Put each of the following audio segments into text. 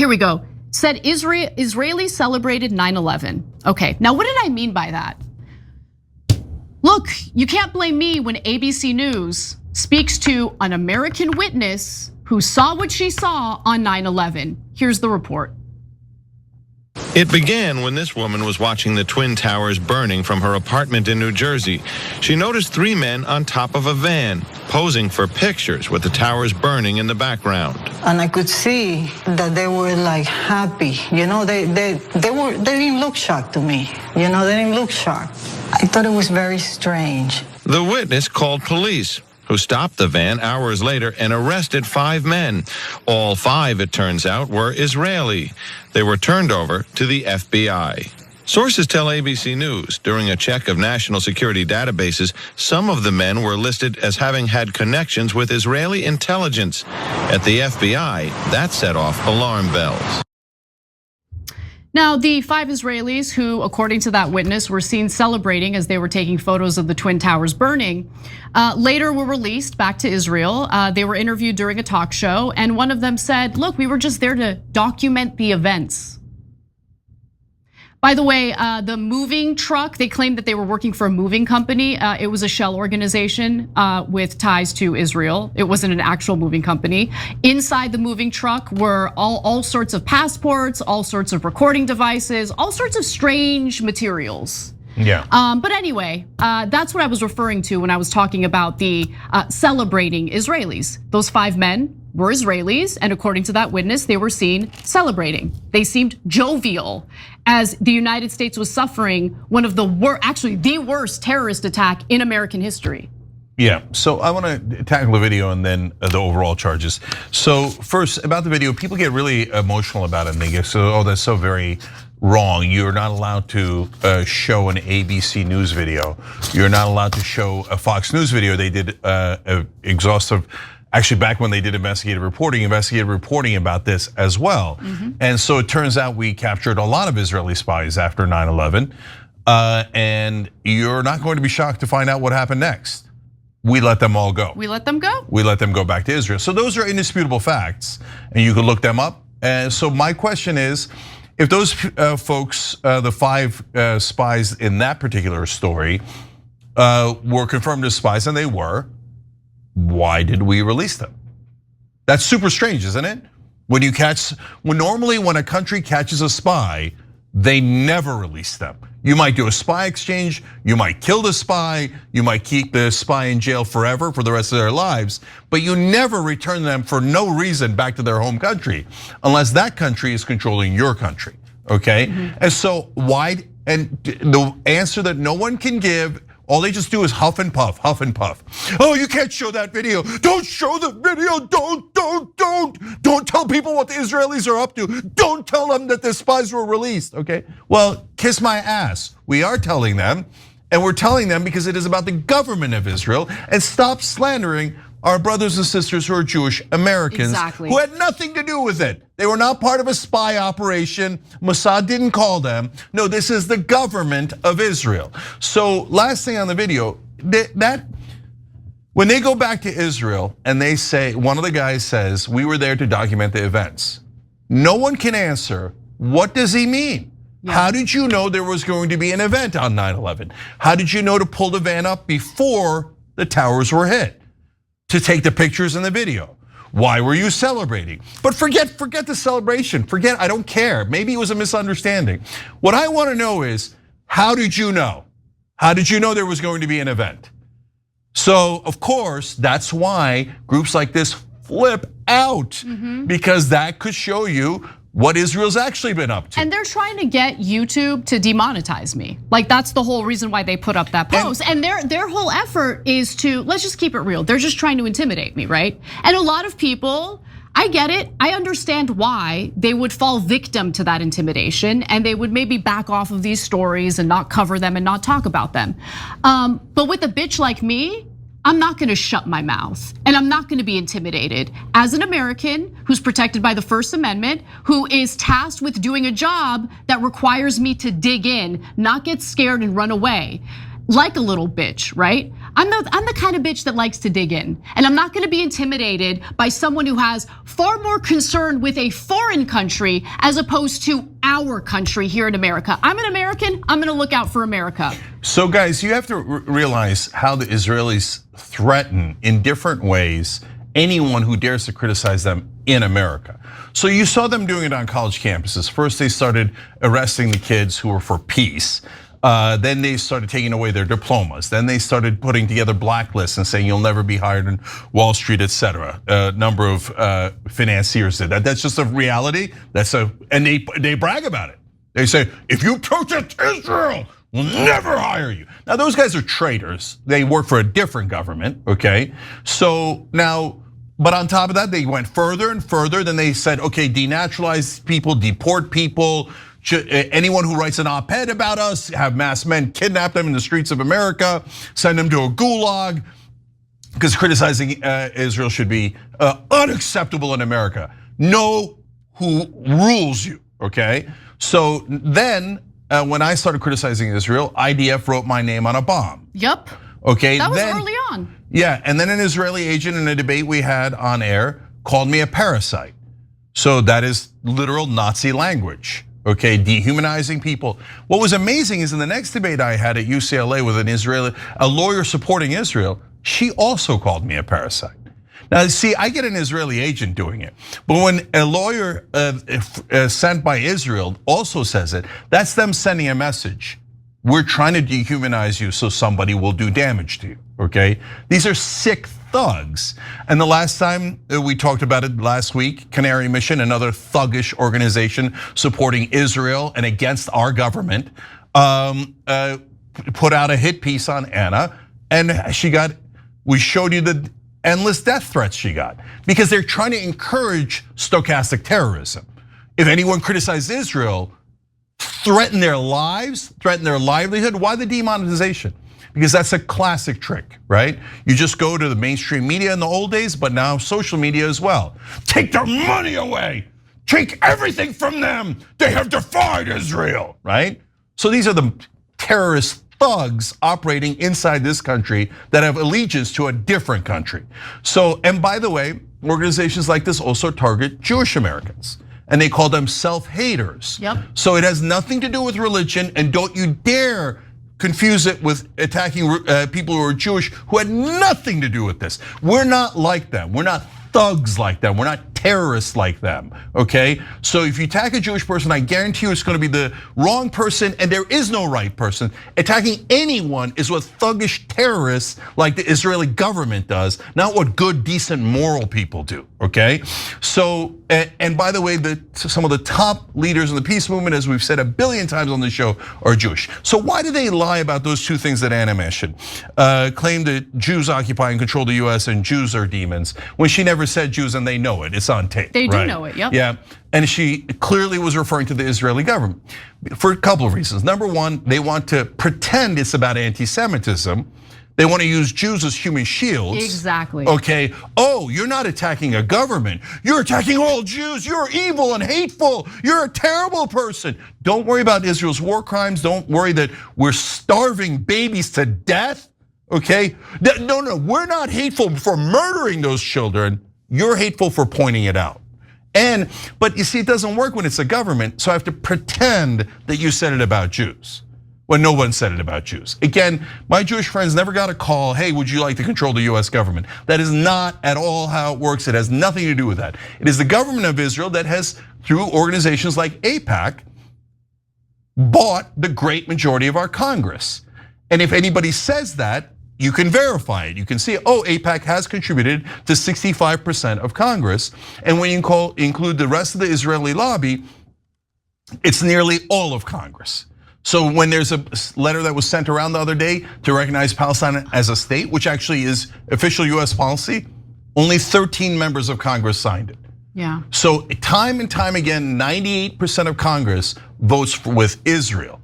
here we go. Said Israelis celebrated 9/11. Okay, now what did I mean by that? Look, you can't blame me when ABC News speaks to an American witness who saw what she saw on 9/11. Here's the report. It began when this woman was watching the Twin Towers burning from her apartment in New Jersey. She noticed 3 men on top of a van, posing for pictures with the towers burning in the background. And I could see that they were like happy. You know, they didn't look shocked to me. You know, they didn't look shocked. I thought it was very strange. The witness called police, who stopped the van hours later and arrested 5 men. All 5, it turns out, were Israeli. They were turned over to the FBI. Sources tell ABC News during a check of national security databases, some of the men were listed as having had connections with Israeli intelligence. At the FBI, that set off alarm bells. Now, the 5 Israelis who, according to that witness, were seen celebrating as they were taking photos of the Twin Towers burning, later were released back to Israel. They were interviewed during a talk show, and one of them said, look, we were just there to document the events. By the way, the moving truck, they claimed that they were working for a moving company. It was a shell organization with ties to Israel. It wasn't an actual moving company. Inside the moving truck were all sorts of passports, all sorts of recording devices, all sorts of strange materials. Yeah. But anyway, that's what I was referring to when I was talking about the celebrating Israelis. Those 5 men were Israelis, and according to that witness, they were seen celebrating. They seemed jovial as the United States was suffering one of the worst terrorist attack in American history. Yeah, so I want to tackle the video and then the overall charges. So first, about the video, people get really emotional about it and they get oh, that's so very wrong. You're not allowed to show an ABC News video. You're not allowed to show a Fox News video. They did exhaustive, actually back when they did investigative reporting about this as well. And so it turns out we captured a lot of Israeli spies after 9/11. And you're not going to be shocked to find out what happened next. We let them all go. We let them go? We let them go back to Israel. So those are indisputable facts, and you can look them up. And so my question is, if those folks, the 5 spies in that particular story, were confirmed as spies, and they were, why did we release them? That's super strange, isn't it? Normally when a country catches a spy, they never release them. You might do a spy exchange, you might kill the spy, you might keep the spy in jail forever for the rest of their lives, but you never return them for no reason back to their home country, unless that country is controlling your country, okay? And so why, and the answer that no one can give, all they just do is huff and puff, huff and puff. Oh, you can't show that video. Don't show the video, don't tell people what the Israelis are up to. Don't tell them that the spies were released, okay? Well, kiss my ass. We are telling them, and we're telling them because it is about the government of Israel, and stop slandering our brothers and sisters who are Jewish Americans who had nothing to do with it. They were not part of a spy operation. Mossad didn't call them. No, this is the government of Israel. So last thing on the video, that when they go back to Israel and they say, one of the guys says, we were there to document the events. No one can answer, what does he mean? Yeah. How did you know there was going to be an event on 9/11? How did you know to pull the van up before the towers were hit? To take the pictures and the video. Why were you celebrating? But forget the celebration. I don't care. Maybe it was a misunderstanding. What I want to know is, how did you know? How did you know there was going to be an event? So, of course, that's why groups like this flip out, because that could show you what Israel's actually been up to. And they're trying to get YouTube to demonetize me. Like, that's the whole reason why they put up that post. And their whole effort is to, let's just keep it real, they're just trying to intimidate me, right? And a lot of people, I get it, I understand why they would fall victim to that intimidation, and they would maybe back off of these stories and not cover them and not talk about them. But with a bitch like me, I'm not gonna shut my mouth, and I'm not gonna be intimidated. As an American who's protected by the First Amendment, who is tasked with doing a job that requires me to dig in, not get scared and run away, like a little bitch, right? I'm the kind of bitch that likes to dig in. And I'm not gonna be intimidated by someone who has far more concern with a foreign country as opposed to our country here in America. I'm an American, I'm gonna look out for America. So guys, you have to realize how the Israelis threaten in different ways anyone who dares to criticize them in America. So you saw them doing it on college campuses. First, they started arresting the kids who were for peace. Then they started taking away their diplomas. Then they started putting together blacklists and saying you'll never be hired in Wall Street, etc. A number of financiers did that. That's just a reality. And they brag about it. They say, if you protest Israel, we'll never hire you. Now those guys are traitors. They work for a different government, okay? So now, but on top of that, they went further and further. Then they said, okay, denaturalize people, deport people. Anyone who writes an op-ed about us, have mass men kidnap them in the streets of America, send them to a gulag, because criticizing Israel should be unacceptable in America. Know who rules you, okay? So then, when I started criticizing Israel, IDF wrote my name on a bomb. Yep. Okay, that was early on. Yeah, and then an Israeli agent in a debate we had on air called me a parasite. So that is literal Nazi language. Okay, dehumanizing people. What was amazing is in the next debate I had at UCLA with a lawyer supporting Israel, she also called me a parasite. Now, see, I get an Israeli agent doing it, but when a lawyer sent by Israel also says it, that's them sending a message. We're trying to dehumanize you so somebody will do damage to you, okay? These are sick thugs. And the last time we talked about it last week, Canary Mission, another thuggish organization supporting Israel and against our government, put out a hit piece on Anna, and we showed you the endless death threats she got because they're trying to encourage stochastic terrorism. If anyone criticizes Israel, threaten their lives, threaten their livelihood, why the demonetization? Because that's a classic trick, right? You just go to the mainstream media in the old days, but now social media as well. Take their money away, take everything from them. They have defied Israel, right? So these are the terrorist thugs operating inside this country that have allegiance to a different country. So, and by the way, organizations like this also target Jewish Americans. And they call them self-haters. Yep. So it has nothing to do with religion, and don't you dare confuse it with attacking people who are Jewish who had nothing to do with this. We're not like them. We're not thugs like them. We're not terrorists like them, okay? So if you attack a Jewish person, I guarantee you it's gonna be the wrong person, and there is no right person. Attacking anyone is what thuggish terrorists like the Israeli government does, not what good, decent, moral people do, okay? So, and by the way, some of the top leaders in the peace movement, as we've said a billion times on the show, are Jewish. So why do they lie about those two things that Anna mentioned? Claim that Jews occupy and control the US and Jews are demons, when she never said Jews and they know it. It's on tape. They do know it, yep. Yeah, and she clearly was referring to the Israeli government for a couple of reasons. Number one, they want to pretend it's about anti-Semitism. They want to use Jews as human shields. Exactly. Okay, you're not attacking a government. You're attacking all Jews. You're evil and hateful. You're a terrible person. Don't worry about Israel's war crimes. Don't worry that we're starving babies to death, okay? No, we're not hateful for murdering those children. You're hateful for pointing it out. But you see, it doesn't work when it's a government, so I have to pretend that you said it about Jews when no one said it about Jews. Again, my Jewish friends never got a call, hey, would you like to control the US government? That is not at all how it works. It has nothing to do with that. It is the government of Israel that has, through organizations like AIPAC, bought the great majority of our Congress. And if anybody says that, you can verify it. You can see, AIPAC has contributed to 65% of Congress. And when you include the rest of the Israeli lobby, it's nearly all of Congress. So when there's a letter that was sent around the other day to recognize Palestine as a state, which actually is official US policy, only 13 members of Congress signed it. Yeah. So time and time again, 98% of Congress votes with Israel.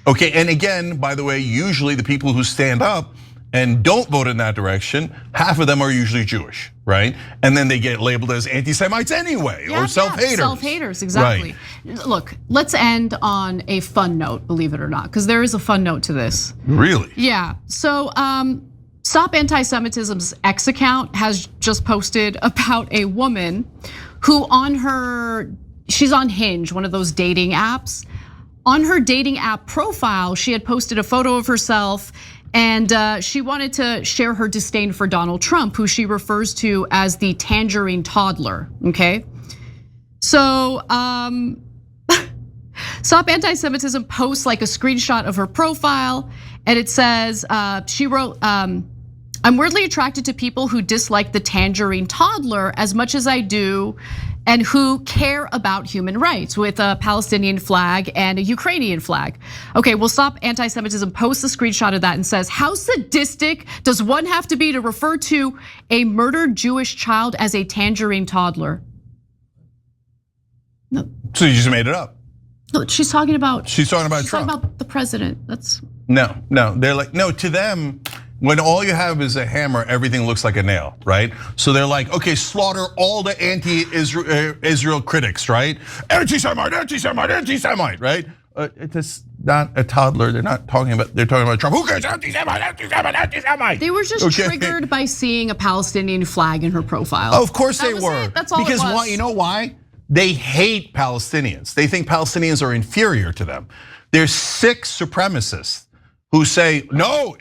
Okay, and again, by the way, usually the people who stand up and don't vote in that direction, half of them are usually Jewish, right? And then they get labeled as anti-Semites anyway, or self-haters. Yeah, self-haters, exactly. Right. Look, let's end on a fun note, believe it or not, because there is a fun note to this. Really? Yeah, so Stop Anti-Semitism's X account has just posted about a woman who she's on Hinge, one of those dating apps. On her dating app profile, she had posted a photo of herself, and she wanted to share her disdain for Donald Trump, who she refers to as the tangerine toddler, okay? So, Stop Anti-Semitism posts like a screenshot of her profile, and it says, she wrote, I'm weirdly attracted to people who dislike the tangerine toddler as much as I do, and who care about human rights, with a Palestinian flag and a Ukrainian flag. Okay, well, Stop Anti-Semitism posts a screenshot of that and says, how sadistic does one have to be to refer to a murdered Jewish child as a tangerine toddler? No. So you just made it up. No, she's talking about Trump. Talking about the president. That's no. They're like, no, to them, when all you have is a hammer, everything looks like a nail, right? So they're like, okay, slaughter all the anti-Israel critics, right? Anti-Semite, right? It's not a toddler. They're talking about Trump. Who cares? Anti-Semite. They were just triggered by seeing a Palestinian flag in her profile. Of course they were. That's all because it was. why? You know why? They hate Palestinians. They think Palestinians are inferior to them. They're sick supremacists who say, no,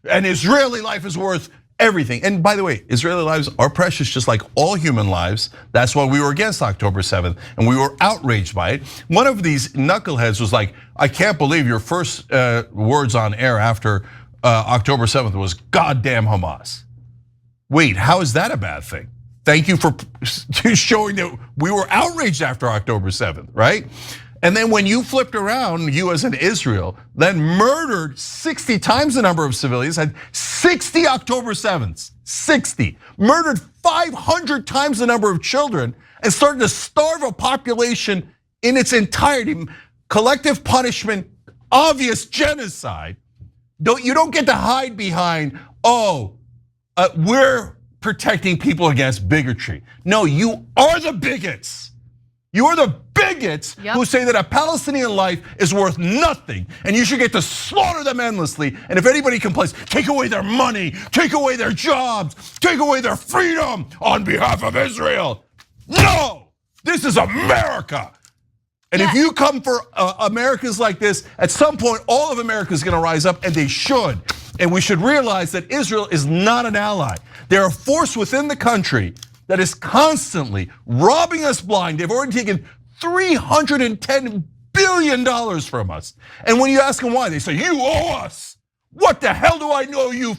an Israeli life is worth everything. And by the way, Israeli lives are precious just like all human lives. That's why we were against October 7th and we were outraged by it. One of these knuckleheads was like, I can't believe your first words on air after October 7th was goddamn Hamas. Wait, how is that a bad thing? Thank you for showing that we were outraged after October 7th, right? And then when you flipped around, you as in Israel, then murdered 60 times the number of civilians, had 60 October 7ths, 60. Murdered 500 times the number of children, and started to starve a population in its entirety. Collective punishment, obvious genocide. You don't get to hide behind, we're protecting people against bigotry. No, you are the bigots. You are the bigots who say that a Palestinian life is worth nothing and you should get to slaughter them endlessly. And if anybody complains, take away their money, take away their jobs, take away their freedom on behalf of Israel. No, this is America. And if you come for Americans like this, at some point, all of America is gonna rise up, and they should. And we should realize that Israel is not an ally. They're a force within the country that is constantly robbing us blind. They've already taken $310 billion from us. And when you ask them why, they say, you owe us. What the hell do I know you